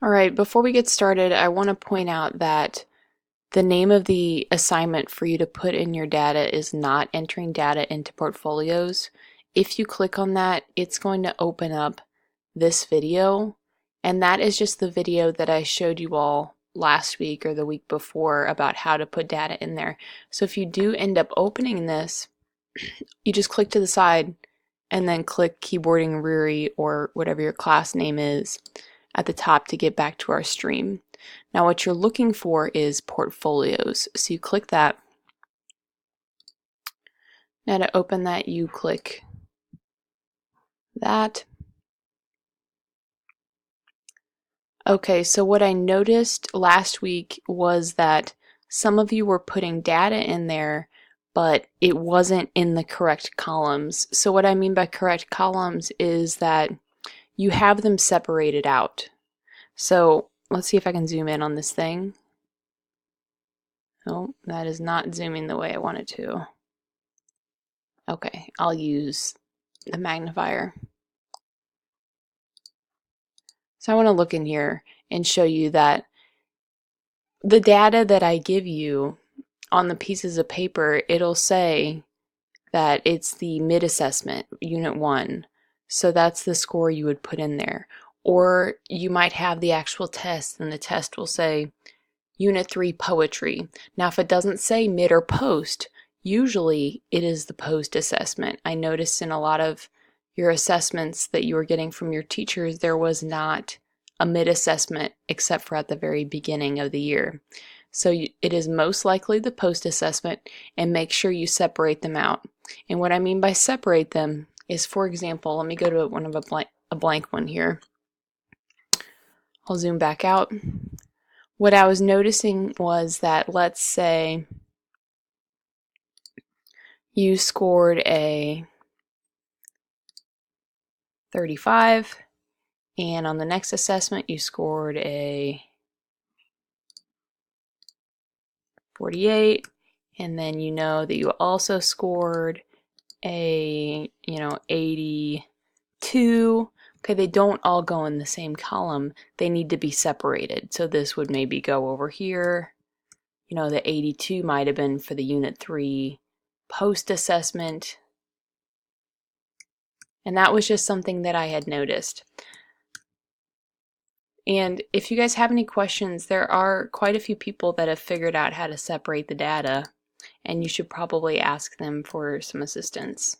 All right, before we get started, I want to point out that the name of the assignment for you to put in your data is not entering data into portfolios. If you click on that, it's going to open up this video, and that is just the video that I showed you all last week or the week before about how to put data in there. So if you do end up opening this, you just click to the side and then click Keyboarding Ruri or whatever your class name is at the top to get back to our stream. Now what you're looking for is portfolios. So you click that. Now to open that, you click that. Okay, so what I noticed last week was that some of you were putting data in there, but it wasn't in the correct columns. So what I mean by correct columns is that you have them separated out. So let's see if I can zoom in on this thing. Oh, that is not zooming the way I want it to. Okay, I'll use the magnifier. So I want to look in here and show you that the data that I give you on the pieces of paper, it'll say that it's the mid-assessment, Unit 1. So that's the score you would put in there. Or you might have the actual test, and the test will say Unit 3 Poetry. Now if it doesn't say mid or post, usually it is the post assessment. I noticed in a lot of your assessments that you were getting from your teachers, there was not a mid assessment except for at the very beginning of the year. So it is most likely the post assessment, and make sure you separate them out. And what I mean by separate them is, for example, let me go to one of a blank one here. I'll zoom back out. What I was noticing was that, let's say you scored a 35, and on the next assessment you scored a 48, and then you know that you also scored a 82. Okay, they don't all go in the same column. They need to be separated. So this would maybe go over here. You know, the 82 might have been for the Unit 3 post assessment. And that was just something that I had noticed. And if you guys have any questions, there are quite a few people that have figured out how to separate the data, and you should probably ask them for some assistance.